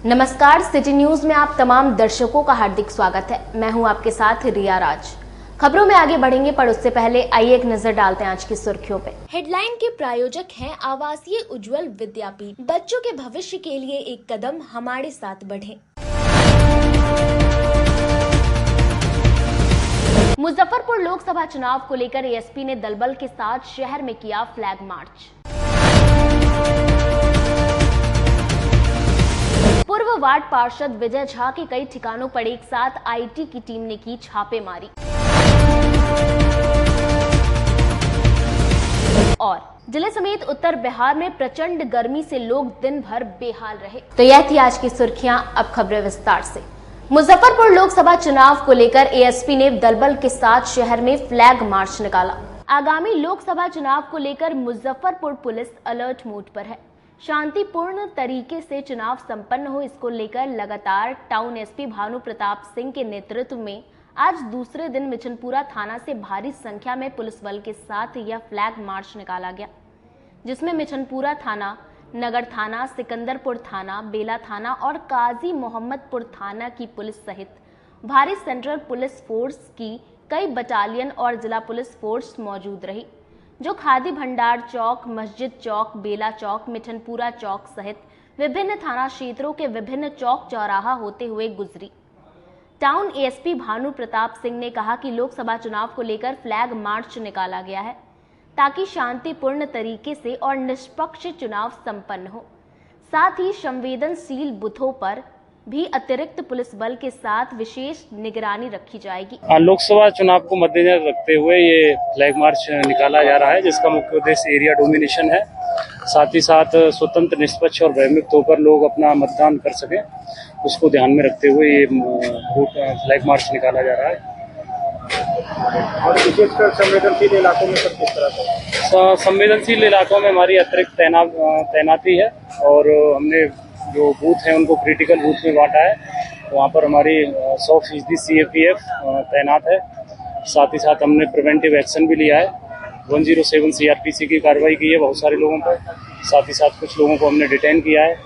नमस्कार, city news में आप तमाम दर्शकों का हार्दिक स्वागत है। मैं हूं आपके साथ रिया राज। खबरों में आगे बढ़ेंगे, पर उससे पहले आइए एक नजर डालते हैं आज की सुर्खियों पे। हेडलाइन के प्रायोजक हैं आवासीय उज्जवल विद्यापीठ। बच्चों के भविष्य के लिए एक कदम हमारे साथ बढ़े। मुजफ्फरपुर लोकसभा चुनाव को लेकर एएसपी ने दलबल के साथ शहर में किया फ्लैग मार्च। पूर्व वार्ड पार्षद विजय झा के कई ठिकानों पर एक साथ आईटी की टीम ने की छापेमारी। और जिले समेत उत्तर बिहार में प्रचंड गर्मी से लोग दिन भर बेहाल रहे। तो यह थी आज की सुर्खियां, अब खबरें विस्तार से। मुजफ्फरपुर लोकसभा चुनाव को लेकर एएसपी ने दलबल के साथ शहर में फ्लैग मार्च निकाला। आगामी लोकसभा चुनाव को लेकर मुजफ्फरपुर पुलिस अलर्ट मोड पर है। शांतिपूर्ण तरीके से चुनाव संपन्न हो, इसको लेकर लगातार टाउन एसपी भानु प्रताप सिंह के नेतृत्व में आज दूसरे दिन मिठनपुरा थाना से भारी संख्या में पुलिस बल के साथ यह फ्लैग मार्च निकाला गया, जिसमें मिठनपुरा थाना, नगर थाना, सिकंदरपुर थाना, बेला थाना और काजी मोहम्मदपुर थाना की पुलिस सहित भारी सेंट्रल पुलिस फोर्स की कई बटालियन और जिला पुलिस फोर्स मौजूद रही, जो खादी भंडार चौक, मस्जिद चौक, बेला चौक, मिठनपुरा चौक सहित विभिन्न थाना क्षेत्रों के विभिन्न चौक चौराहा होते हुए गुजरी। टाउन एएसपी भानु प्रताप सिंह ने कहा कि लोकसभा चुनाव को लेकर फ्लैग मार्च निकाला गया है ताकि शांतिपूर्ण तरीके से और निष्पक्ष चुनाव संपन्न हो। साथ ही संवेदनशील बूथों पर भी अतिरिक्त पुलिस बल के साथ विशेष निगरानी रखी जाएगी। लोकसभा चुनाव को मद्देनजर रखते हुए ये फ्लैग मार्च निकाला जा रहा है, जिसका मुख्य उद्देश्य एरिया डोमिनेशन है। साथ ही साथ स्वतंत्र, निष्पक्ष और भयमुक्त होकर लोग अपना मतदान कर सकें, उसको ध्यान में रखते हुए ये फ्लैग मार्च निकाला जा रहा है। और विशेषकर संवेदनशील इलाकों में सब किस तरह से? संवेदनशील इलाकों में हमारी अतिरिक्त तैनाती है और हमने जो बूथ हैं उनको क्रिटिकल बूथ में बांटा है। वहाँ पर हमारी 100% CAPF तैनात है। साथ ही साथ हमने प्रिवेंटिव एक्शन भी लिया है। 107 CRPC की कार्रवाई की है बहुत सारे लोगों पर। साथ ही साथ कुछ लोगों को हमने डिटेन किया है।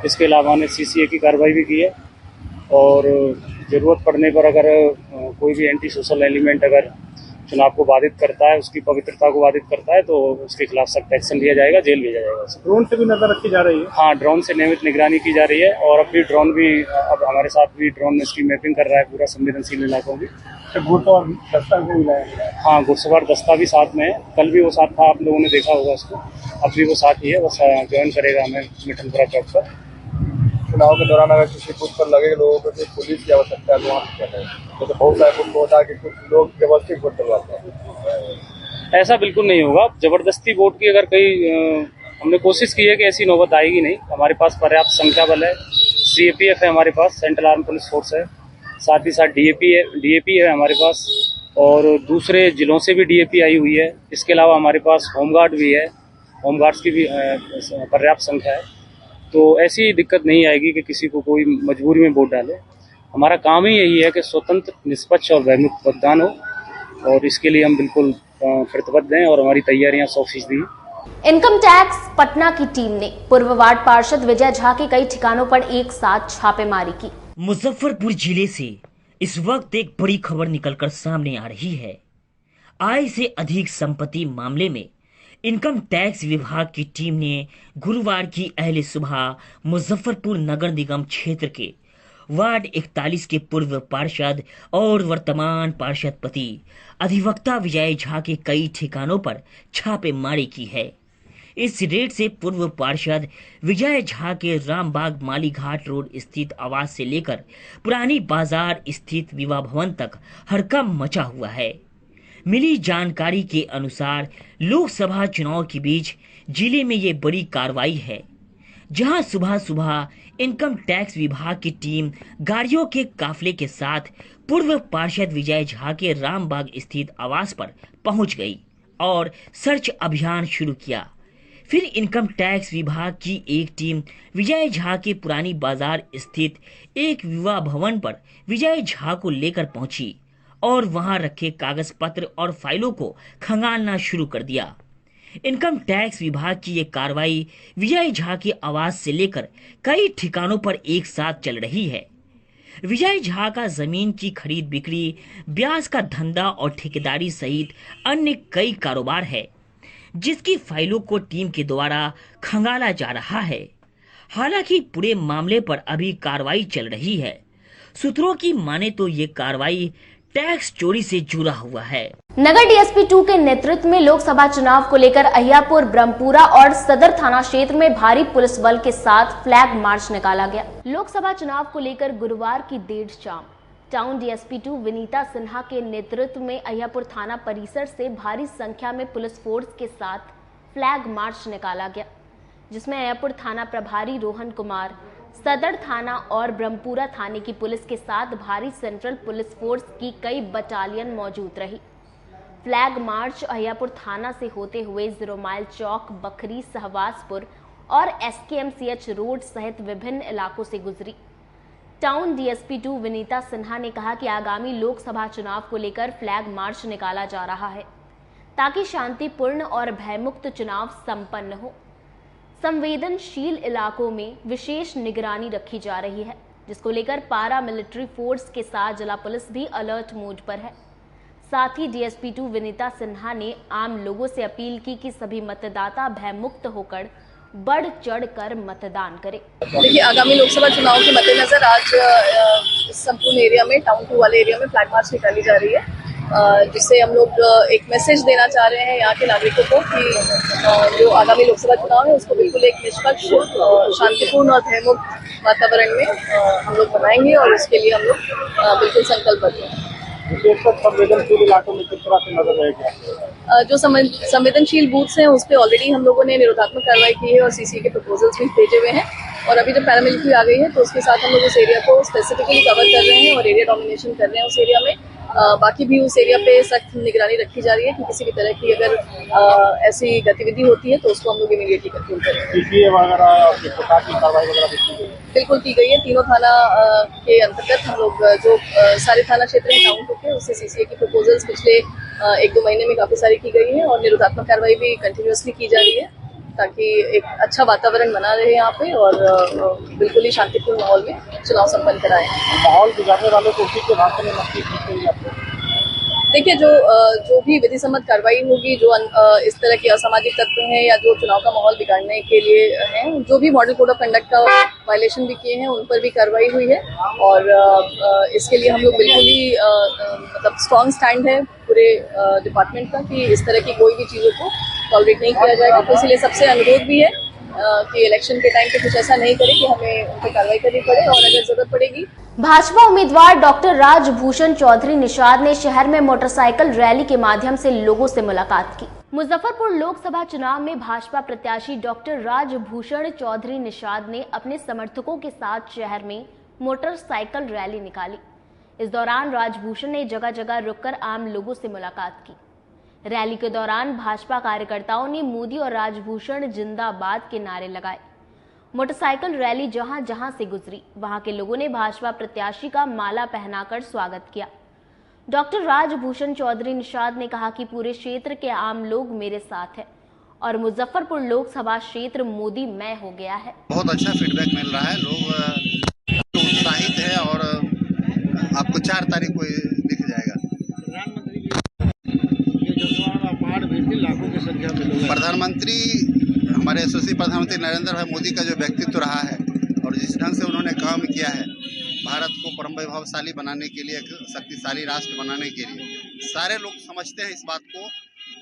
इसके अलावा हमने CCA की कार्रवाई भी की है और ज़रूरत पड़ने पर अगर कोई भी एंटी सोशल एलिमेंट अगर चुनाव को बाधित करता है, उसकी पवित्रता को बाधित करता है, तो उसके खिलाफ सख्त एक्शन लिया जाएगा, जेल भेजा जाएगा। ड्रोन से भी नजर रखी जा रही है? हाँ, ड्रोन से नियमित निगरानी की जा रही है और अब हमारे साथ भी ड्रोन इसकी मैपिंग कर रहा है पूरा संवेदनशील इलाकों की। गुड़सवार दस्ता को मिलाया? हाँ, गुड़सवार दस्ता भी साथ में है। कल भी वो साथ था, आप लोगों ने देखा होगा उसको। अब भी वो साथ ही है, वो ज्वाइन करेगा हमें मिठनपुरा चौक पर। चुनाव के दौरान अगर किसी बूथ पर लगे लोगों को पुलिस की आवश्यकता है तो वहाँ क्या है? तो बहुत सारे बूथ होता है कि कुछ लोग जबरदस्ती वोट करवाते हैं। ऐसा बिल्कुल नहीं होगा। जबरदस्ती वोट की अगर हमने कोशिश की है कि ऐसी नौबत आएगी नहीं। हमारे पास पर्याप्त संख्या बल है। CAPF है हमारे पास, सेंट्रल आर्म पुलिस फोर्स है। साथ ही साथ DAP है हमारे पास और दूसरे जिलों से भी DAP आई हुई है। इसके अलावा हमारे पास होमगार्ड भी है। होमगार्ड्स की भी पर्याप्त संख्या है। तो ऐसी दिक्कत नहीं आएगी कि किसी को कोई मजबूरी में वोट डाले। हमारा काम ही यही है कि स्वतंत्र, निष्पक्ष और भयमुक्त मतदान हो और इसके लिए हम बिल्कुल प्रतिबद्ध हैं और हमारी तैयारियां 100% इनकम टैक्स पटना की टीम ने पूर्व वार्ड पार्षद विजय झा के कई ठिकानों पर एक साथ छापेमारी की। मुजफ्फरपुर जिले से इस वक्त एक बड़ी खबर निकलकर सामने आ रही है। आय से अधिक संपत्ति मामले में इनकम टैक्स विभाग की टीम ने गुरुवार की अहले सुबह मुजफ्फरपुर नगर निगम क्षेत्र के वार्ड 41 के पूर्व पार्षद और वर्तमान पार्षद पति अधिवक्ता विजय झा के कई ठिकानों पर छापेमारी की है। इस रेड से पूर्व पार्षद विजय झा के रामबाग मालीघाट रोड स्थित आवास से लेकर पुरानी बाजार स्थित विवाह भवन तक हड़कंप मचा हुआ है। मिली जानकारी के अनुसार लोकसभा चुनाव के बीच जिले में ये बड़ी कार्रवाई है, जहां सुबह सुबह इनकम टैक्स विभाग की टीम गाड़ियों के काफले के साथ पूर्व पार्षद विजय झा के रामबाग स्थित आवास पर पहुंच गई और सर्च अभियान शुरू किया। फिर इनकम टैक्स विभाग की एक टीम विजय झा के पुरानी बाजार स्थित एक विवाह भवन पर विजय झा को लेकर पहुंची और वहां रखे कागज पत्र और फाइलों को खंगालना शुरू कर दिया। इनकम टैक्स विभाग की ये कार्रवाई विजय झा के आवास से लेकर कई ठिकानों पर एक साथ चल रही है। विजय झा का जमीन की खरीद बिक्री, ब्याज का धंधा और ठेकेदारी सहित अन्य कई कारोबार है, जिसकी फाइलों को टीम के द्वारा खंगाला जा रहा है। हालांकि पूरे मामले पर अभी कार्रवाई चल रही है। सूत्रों की माने तो ये कार्रवाई टैक्स चोरी से जुड़ा हुआ है। नगर डीएसपी 2 के नेतृत्व में लोकसभा चुनाव को लेकर अहियापुर, ब्रह्मपुरा और सदर थाना क्षेत्र में भारी पुलिस बल के साथ फ्लैग मार्च निकाला गया। लोकसभा चुनाव को लेकर गुरुवार की देर शाम टाउन डीएसपी 2 विनीता सिन्हा के नेतृत्व में अहियापुर थाना परिसर से भारी संख्या में पुलिस फोर्स के साथ फ्लैग मार्च निकाला गया, जिसमें अहियापुर थाना प्रभारी रोहन कुमार, सदर थाना और ब्रह्मपुरा थाने की पुलिस के साथ भारी सेंट्रल पुलिस फोर्स की कई बटालियन मौजूद रही। फ्लैग मार्च अहियापुर थाना से होते हुए 0 माइल चौक, बखरी, सहवासपुर और SKMCH रोड सहित विभिन्न इलाकों से गुजरी। टाउन डीएसपी 2 विनीता सिन्हा ने कहा कि आगामी लोकसभा चुनाव को लेकर फ्लैग मार्च निकाला जा रहा है ताकि शांतिपूर्ण और भयमुक्त चुनाव संपन्न हो। संवेदनशील इलाकों में विशेष निगरानी रखी जा रही है, जिसको लेकर पारा मिलिट्री फोर्स के साथ जिला पुलिस भी अलर्ट मोड पर है। साथ ही डीएसपी 2 विनीता सिन्हा ने आम लोगों से अपील की कि सभी मतदाता भयमुक्त होकर बढ़ चढ़ कर मतदान करें। देखिए, आगामी लोकसभा चुनाव के मद्देनजर आज संपूर्ण एरिया में, टाउन 2 वाले एरिया में फ्लैग मार्च निकाली जा रही है, जिससे हम लोग एक मैसेज देना चाह रहे हैं यहाँ के नागरिकों को कि जो आगामी लोकसभा चुनाव है उसको बिल्कुल एक निष्पक्ष, शांतिपूर्ण और भयमुक्त वातावरण में हम लोग बनाएंगे और उसके लिए हम लोग बिल्कुल संकल्पबद्ध हैं। संवेदनशील इलाकों में किस तरह से नजर रहेगा? जो संवेदनशील बूथ्स हैं उस पर ऑलरेडी हम लोगों ने निरोधात्मक कार्रवाई की है और सीसी के प्रपोजल्स भी भेजे हुए हैं, और अभी जब पैरामिलिट्री आ गई है तो उसके साथ हम लोग उस एरिया को स्पेसिफिकली कवर कर रहे हैं और एरिया डोमिनेशन कर रहे हैं उस एरिया में। बाकी भी उस एरिया पे सख्त निगरानी रखी जा रही है कि किसी भी तरह की अगर ऐसी गतिविधि होती है तो उसको हम लोग इमीडिएटली कंट्रोल करेंगे। बिल्कुल की गई है। तीनों थाना के अंतर्गत हम लोग जो सारे थाना क्षेत्र हैं टाउन के, उससे सीसीए की प्रपोजल्स पिछले 1-2 महीने में काफी सारी की गई है और निरोधात्मक कार्रवाई भी कंटिन्यूअसली की जा रही है ताकि एक अच्छा वातावरण बना रहे यहाँ पे और बिल्कुल ही शांतिपूर्ण माहौल में चुनाव संपन्न कराएं। माहौल बिगाड़ने वालों को उसी के हाथ में नक्की की आपको? देखिए, जो भी विधि सम्मत कार्रवाई होगी, जो इस तरह के असामाजिक तत्व हैं या जो चुनाव का माहौल बिगाड़ने के लिए हैं, जो भी मॉडल कोड ऑफ कंडक्ट का वायलेशन भी किए हैं उन पर भी कार्रवाई हुई है और इसके लिए हम लोग बिल्कुल ही मतलब स्ट्रॉन्ग स्टैंड है पूरे डिपार्टमेंट का कि इस तरह की कोई भी चीज़ों को टॉलरेट नहीं किया जाएगा। तो इसलिए सबसे अनुरोध भी है कि इलेक्शन के टाइम पे कुछ ऐसा नहीं करे कि हमें उन पर कार्रवाई करनी पड़े, और अगर जरूरत पड़ेगी। भाजपा उम्मीदवार डॉक्टर राजभूषण चौधरी निषाद ने शहर में मोटरसाइकिल रैली के माध्यम से लोगों से मुलाकात की। मुजफ्फरपुर लोकसभा चुनाव में भाजपा प्रत्याशी डॉक्टर राजभूषण चौधरी निषाद ने अपने समर्थकों के साथ शहर में मोटरसाइकिल रैली निकाली। इस दौरान राजभूषण ने जगह जगह रुककर आम लोगों से मुलाकात की। रैली के दौरान भाजपा कार्यकर्ताओं ने मोदी और राजभूषण जिंदाबाद के नारे लगाए। मोटरसाइकिल रैली जहां जहां से गुजरी, वहां के लोगों ने भाजपा प्रत्याशी का माला पहनाकर स्वागत किया। डॉक्टर राजभूषण चौधरी निषाद ने कहा कि पूरे क्षेत्र के आम लोग मेरे साथ हैं और मुजफ्फरपुर लोकसभा क्षेत्र मोदी मय हो गया है। बहुत अच्छा फीडबैक मिल रहा है, लोग उत्साहित है और आपको 4 तारीख को दिख जाएगा। प्रधानमंत्री हमारे यशस्वी प्रधानमंत्री नरेंद्र भाई मोदी का जो व्यक्तित्व रहा है और जिस ढंग से उन्होंने काम किया है भारत को परम वैभवशाली बनाने के लिए, एक शक्तिशाली राष्ट्र बनाने के लिए, सारे लोग समझते हैं इस बात को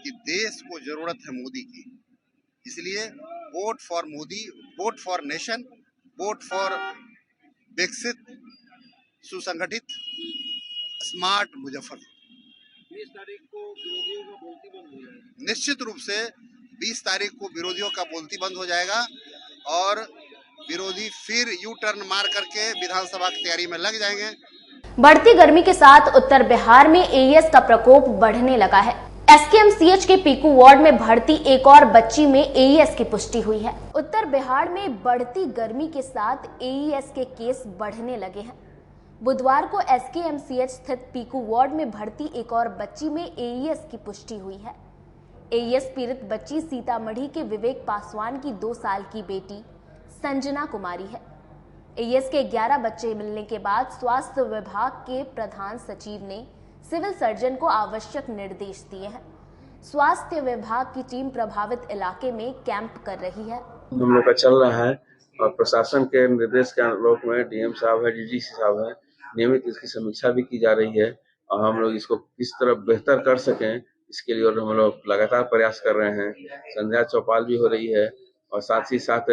कि देश को जरूरत है मोदी की। इसलिए vote for Modi, vote for nation, vote for विकसित, सुसंगठित, स्मार्ट मुजफ्फरपुर। 20 तारीख को विरोधियों का बोलती बंद हो जाएगा। निश्चित रूप से 20 तारीख को विरोधियों का बोलती बंद हो जाएगा और विरोधी फिर यू टर्न मार करके विधानसभा की तैयारी में लग जाएंगे। बढ़ती गर्मी के साथ उत्तर बिहार में एईएस का प्रकोप बढ़ने लगा है। SKMCH के पीकू वार्ड में भर्ती एक और बच्ची में एईएस की पुष्टि हुई है। उत्तर बिहार में बढ़ती गर्मी के साथ एईएस के केस बढ़ने लगे हैं। बुधवार को SKMCH स्थित पीकू वार्ड में भर्ती एक और बच्ची में एईएस की पुष्टि हुई है। एईएस पीड़ित बच्ची सीतामढ़ी के विवेक पासवान की 2 साल की बेटी संजना कुमारी है। एईएस के 11 बच्चे मिलने के बाद स्वास्थ्य विभाग के प्रधान सचिव ने सिविल सर्जन को आवश्यक निर्देश दिए हैं। स्वास्थ्य विभाग की टीम प्रभावित इलाके में कैंप कर रही है। हम लोग का चल रहा है और प्रशासन के निर्देश के अनुरूप में डीएम साहब है, डीडीसी साहब है, नियमित इसकी समीक्षा भी की जा रही है और हम लोग इसको किस तरह बेहतर कर सकें इसके लिए और हम लोग लगातार प्रयास कर रहे हैं। संध्या चौपाल भी हो रही है और साथ ही साथ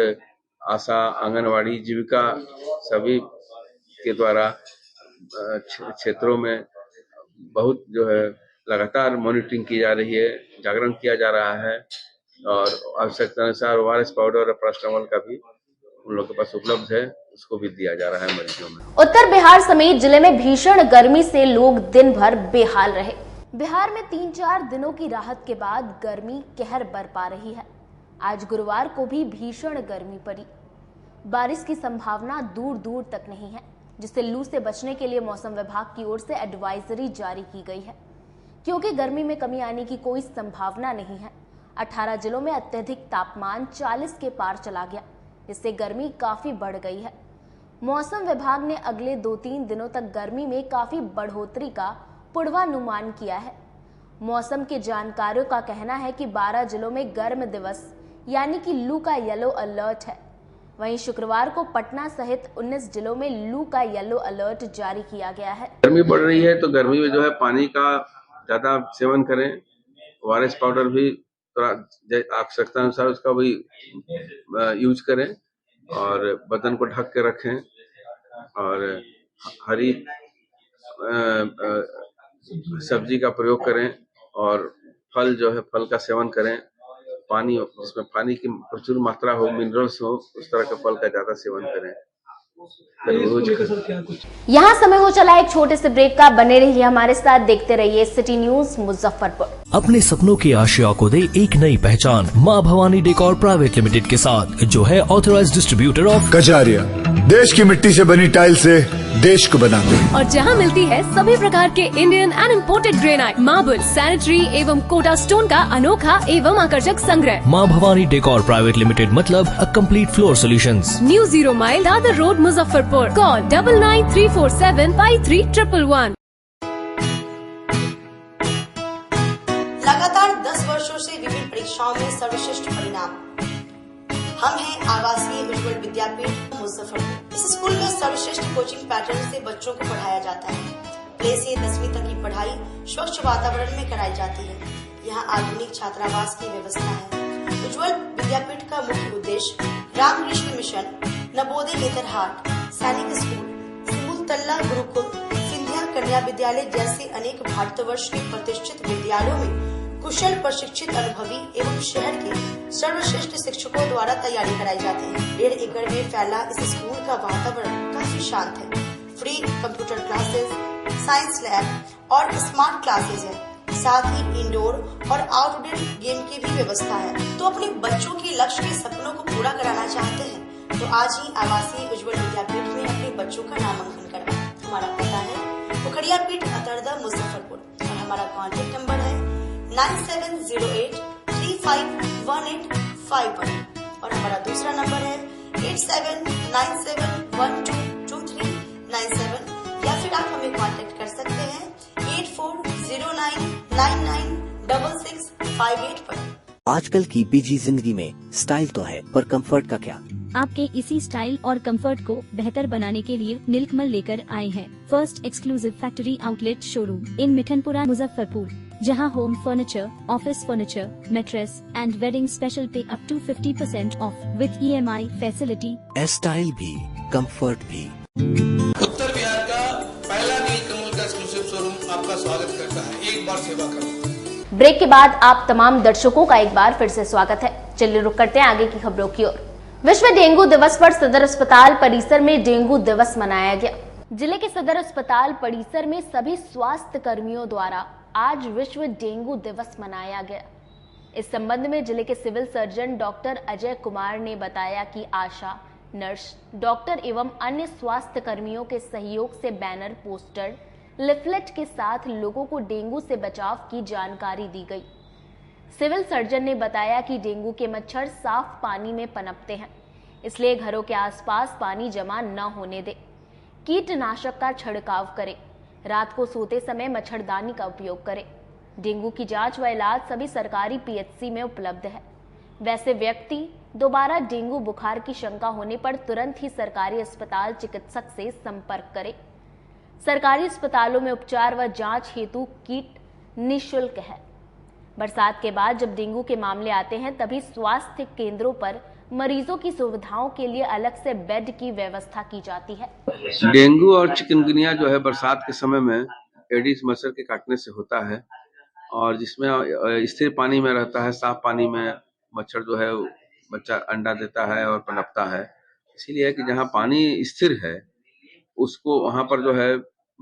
आशा, आंगनवाड़ी, जीविका सभी के द्वारा क्षेत्रों में बहुत जो है लगातार मॉनिटरिंग की जा रही है, जागरण किया जा रहा है और आवश्यकता अनुसार ओआरएस पाउडर और पैरास्टामोल का भी उन लोगों के पास उपलब्ध है, उसको भी दिया जा रहा है मरीजों में। उत्तर बिहार समेत जिले में भीषण गर्मी से लोग दिन भर बेहाल रहे। बिहार में 3-4 दिनों की राहत के बाद गर्मी कहर बरपा रही है। आज गुरुवार को भी भीषण गर्मी पड़ी। बारिश की संभावना दूर दूर तक नहीं है, जिससे लू से बचने के लिए मौसम विभाग की ओर से एडवाइजरी जारी की गई है। क्योंकि गर्मी में कमी आने की कोई संभावना नहीं है, 18 जिलों में अत्यधिक तापमान 40 के पार चला गया, जिससे गर्मी काफी बढ़ गई है। मौसम विभाग ने अगले 2-3 दिनों तक गर्मी में काफी बढ़ोतरी का पूर्वानुमान किया है। मौसम के जानकारों का कहना है कि 12 जिलों में गर्म दिवस यानी कि लू का येलो अलर्ट है। वहीं शुक्रवार को पटना सहित 19 जिलों में लू का येलो अलर्ट जारी किया गया है। गर्मी बढ़ रही है तो गर्मी में जो है पानी का ज्यादा सेवन करें, ओआरएस पाउडर भी थोड़ा आवश्यकता अनुसार उसका भी यूज करें और बदन को ढक के रखें और हरी सब्जी का प्रयोग करें और फल जो है फल का सेवन करें। पानी जिसमें पानी की प्रचुर मात्रा हो, मिनरल्स हो, उस तरह के फल का ज्यादा सेवन करें। यहाँ समय हो चला एक छोटे से ब्रेक का। बने रहिए हमारे साथ, देखते रहिए सिटी न्यूज मुजफ्फरपुर। अपने सपनों की आशिया को दे एक नई पहचान माँ भवानी डेकोर प्राइवेट लिमिटेड के साथ, जो है ऑथराइज्ड डिस्ट्रीब्यूटर ऑफ कजारिया। देश की मिट्टी से बनी टाइल से देश को बनाते हैं और जहां मिलती है सभी प्रकार के Indian and imported granite, marble, sanitary एवं कोटा स्टोन का अनोखा एवं आकर्षक संग्रह। माँ भवानी डेकोर प्राइवेट लिमिटेड मतलब a complete floor solutions. New 0 mile Dadar road Muzaffarpur. Call 9934715311। लगातार 10 वर्षों से विभिन्न परीक्षाओं में सर्वश्रेष्ठ परिणाम। हम हैं आवासीय उज्ज्वल विद्यापीठ मुजफ्फरपुर। इस स्कूल में सर्वश्रेष्ठ कोचिंग पैटर्न से बच्चों को पढ़ाया जाता है। प्ले से 10वीं तक की पढ़ाई स्वच्छ वातावरण में कराई जाती है। यहाँ आधुनिक छात्रावास की व्यवस्था है। उज्ज्वल विद्यापीठ का मुख्य उद्देश्य रामकृष्ण मिशन, नवोदय नेतरहाट, सैनिक स्कूल, सिमुलतल्ला गुरुकुल, सिंधिया कन्या विद्यालय जैसे अनेक भारतवर्ष के प्रतिष्ठित विद्यालयों में कुशल प्रशिक्षित अनुभवी एवं शहर के सर्वश्रेष्ठ शिक्षकों द्वारा तैयारी कराई जाती है। 1.5 एकड़ में फैला इस स्कूल का वातावरण काफी शांत है। Free computer classes, science lab और स्मार्ट क्लासेस है। साथ ही इंडोर और आउटडोर गेम की भी व्यवस्था है। तो अपने बच्चों के लक्ष्य के सपनों को पूरा कराना चाहते हैं तो आज ही आवासीय उज्ज्वल विद्यापीठ में अपने बच्चों का नामांकन करवाएं। हमारा पता है पोखरिया पीठ अतरदा मुजफ्फरपुर और हमारा कॉन्टेक्ट नंबर है 9708 351851 और हमारा दूसरा नंबर है 8797122397 या फिर आप हमें कांटेक्ट कर सकते हैं 8409996658 पर। आजकल की बिजी जिंदगी में स्टाइल तो है, पर कंफर्ट का क्या? आपके इसी स्टाइल और कंफर्ट को बेहतर बनाने के लिए नीलकमल लेकर आए हैं first exclusive factory outlet showroom in Mithanpura Muzaffarpur, जहां home furniture, office furniture, mattress and wedding special पे up to 50% off with EMI facility. Style भी, कंफर्ट भी। उत्तर बिहार का पहला नीलकमल का एक्सक्लूसिव शोरूम आपका स्वागत करता है। एक बार सेवा करो। ब्रेक के बाद आप तमाम दर्शकों का एक बार फिर से स्वागत है। चलिए रुक करते हैं आगे की खबरों की ओर। विश्व डेंगू दिवस पर सदर अस्पताल परिसर में डेंगू दिवस मनाया गया। जिले के सदर अस्पताल परिसर में सभी स्वास्थ्य कर्मियों द्वारा आज विश्व डेंगू दिवस मनाया गया। इस संबंध में जिले के civil surgeon doctor Ajay Kumar ने बताया कि आशा, नर्स, डॉक्टर एवं अन्य स्वास्थ्य कर्मियों के सहयोग से बैनर, पोस्टर, लिफलेट के साथ लोगों को डेंगू से बचाव की जानकारी दी गई। सिविल सर्जन ने बताया कि डेंगू के मच्छर साफ पानी में पनपते हैं, इसलिए घरों के आसपास पानी जमा न होने दे। कीटनाशक का छिड़काव करें। रात को सोते समय मच्छरदानी का उपयोग करें। डेंगू की जांच व इलाज सभी सरकारी पीएचसी में उपलब्ध है। वैसे व्यक्ति दोबारा डेंगू बुखार की शंका होने पर तुरंत ही सरकारी अस्पताल चिकित्सक से संपर्क करें। सरकारी अस्पतालों में उपचार व जांच हेतु किट निःशुल्क है। बरसात के बाद जब डेंगू के मामले आते हैं तभी स्वास्थ्य केंद्रों पर मरीजों की सुविधाओं के लिए अलग से बेड की व्यवस्था की जाती है। डेंगू और चिकनगुनिया जो है बरसात के समय में एडिस मच्छर के काटने से होता है, और जिसमें स्थिर पानी में रहता है, साफ पानी में मच्छर जो है बच्चा अंडा देता है और पनपता है। इसीलिए कि जहाँ पानी स्थिर है उसको वहाँ पर जो है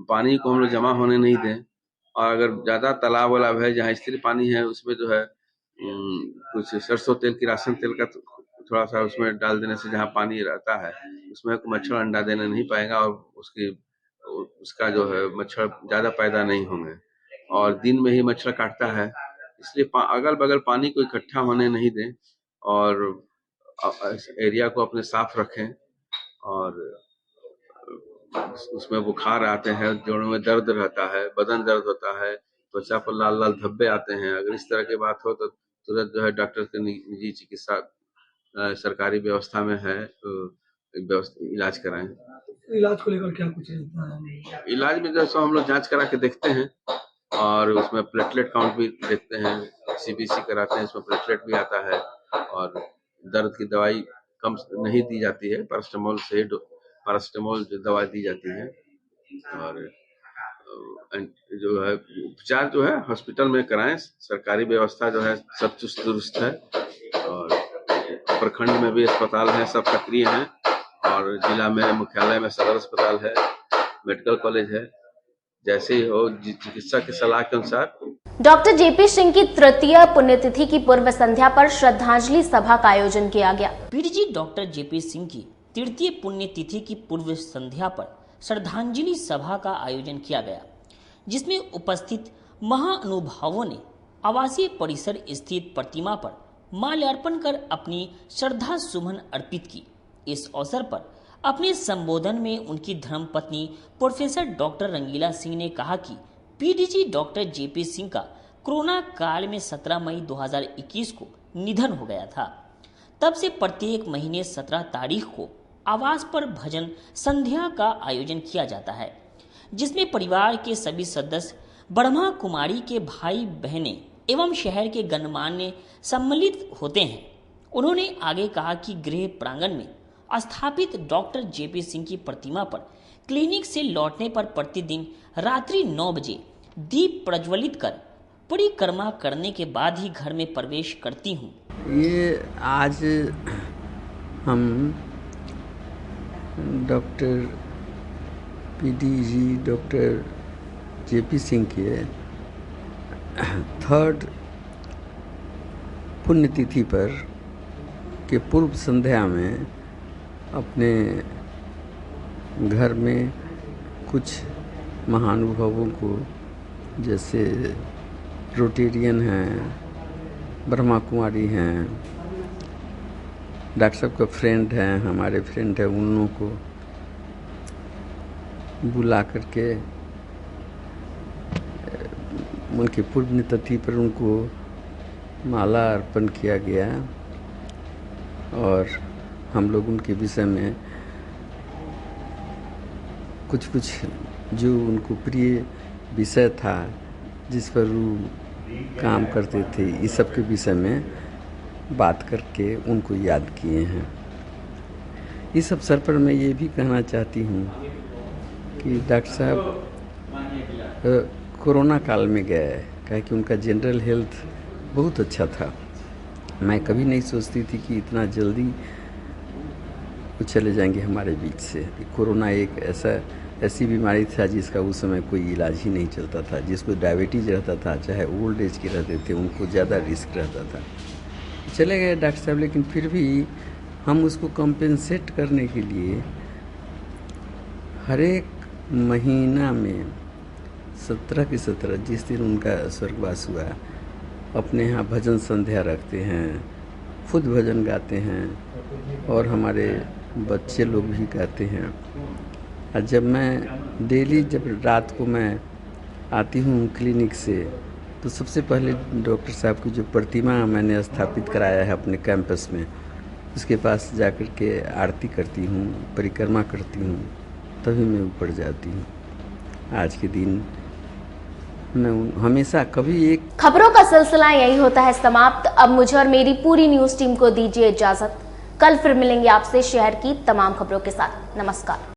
पानी को हम लोग जमा होने नहीं दें, और अगर ज्यादा तालाब वालाब है जहाँ स्थिर पानी है उसमें जो है कुछ सरसों तेल की राशन तेल का थोड़ा सा उसमें डाल देने से जहाँ पानी रहता है उसमें मच्छर अंडा देने नहीं पाएगा और उसका जो है मच्छर ज्यादा पैदा नहीं होंगे, और दिन में ही मच्छर काटता है। इसलिए अगल बगल पानी को इकट्ठा होने नहीं दें और एरिया को अपने साफ रखें। और उसमें बुखार आते हैं, जोड़ों में दर्द रहता है, बदन दर्द होता है, त्वचा पर लाल लाल धब्बे आते हैं, अगर इस तरह की बात हो तो तुरंत जो है डॉक्टर के निजी चिकित्सा सरकारी व्यवस्था में है तो इलाज कराएं। इलाज को लेकर क्या कुछ है? इलाज में जैसा हम लोग जांच करा के देखते हैं और उसमें प्लेटलेट काउंट भी देखते हैं, सीबीसी कराते हैं, इसमें प्लेटलेट भी आता है, और दर्द की दवाई कम नहीं दी जाती है, पैरास्टामोल जो दवा दी जाती है, और जो है उपचार जो है हॉस्पिटल में कराएं। सरकारी व्यवस्था जो है सब चुस्त दुरुस्त है, और प्रखंड में भी अस्पताल है, सब सक्रिय हैं, और जिला में मुख्यालय में सदर अस्पताल है, मेडिकल कॉलेज है, जैसे ही हो चिकित्सक की सलाह के अनुसार। डॉक्टर जेपी सिंह की तृतीय पुण्यतिथि की पूर्व संध्या पर श्रद्धांजलि सभा का आयोजन किया गया। पीडीजी डॉक्टर जेपी सिंह की तृतीय पुण्यतिथि की पूर्व संध्या पर श्रद्धांजलि सभा का आयोजन किया गया, जिसमें उपस्थित महानुभावों ने आवासीय परिसर स्थित प्रतिमा पर माल्यार्पण कर अपनी श्रद्धा सुमन अर्पित की। इस अवसर पर अपने संबोधन में उनकी धर्मपत्नी प्रोफेसर डॉक्टर रंगीला सिंह ने कहा कि पीडीजी डॉक्टर जेपी सिंह का कोरोना काल में 17 मई 2021 को निधन हो गया था। तब से प्रत्येक महीने 17 तारीख को आवास पर भजन संध्या का आयोजन किया जाता है, जिसमें परिवार के सभी सदस्य, ब्रह्मा कुमारी के भाई बहनें एवं शहर के गणमान्य सम्मिलित होते हैं। उन्होंने आगे कहा कि गृह प्रांगण में स्थापित डॉक्टर जेपी सिंह की प्रतिमा पर क्लिनिक से लौटने पर प्रतिदिन रात्रि 9 बजे दीप प्रज्वलित कर परिक्रमा करने के बाद ही घर में प्रवेश करती हूँ। ये आज हम doctor PDG doctor JP Singh के 3rd पुण्यतिथि पर के पूर्व संध्या में अपने घर में कुछ महानुभावों को, जैसे रोटेरियन हैं, ब्रह्मा कुमारी हैं, डॉक्टर साहब का फ्रेंड हैं, हमारे फ्रेंड हैं, उन लोगों को बुला करके उनकी पुण्यतिथि पर उनको माला अर्पण किया गया, और हम लोग उनके विषय में कुछ जो उनको प्रिय विषय था, जिस पर वो काम करते थे, इस सब के विषय में बात करके उनको याद किए हैं। इस अवसर पर मैं ये भी कहना चाहती हूँ कि डॉक्टर साहब कोरोना काल में गए, कहे कि उनका जनरल हेल्थ बहुत अच्छा था। मैं कभी नहीं सोचती थी कि इतना जल्दी वो चले जाएंगे हमारे बीच से। कोरोना एक ऐसी बीमारी था जिसका उस समय कोई इलाज ही नहीं चलता था। जिसको डायबिटीज रहता था, चाहे ओल्ड एज के रहते थे, उनको ज़्यादा रिस्क रहता था। चले गए डॉक्टर साहब, लेकिन फिर भी हम उसको कंपेंसेट करने के लिए हर एक महीना में 17 के 17 जिस दिन उनका स्वर्गवास हुआ, अपने यहाँ भजन संध्या रखते हैं, खुद भजन गाते हैं और हमारे बच्चे लोग भी गाते हैं। और जब मैं डेली जब रात को मैं आती हूँ क्लिनिक से, तो सबसे पहले डॉक्टर साहब की जो प्रतिमा मैंने स्थापित कराया है अपने कैंपस में, उसके पास जाकर के आरती करती हूँ, परिक्रमा करती हूँ, तभी मैं ऊपर जाती हूँ। आज के दिन मैं हमेशा कभी एक खबरों का सिलसिला यही होता है समाप्त। अब मुझे और मेरी पूरी न्यूज टीम को दीजिए इजाजत। कल फिर मिलेंगे आपसे शहर की तमाम खबरों के साथ। नमस्कार।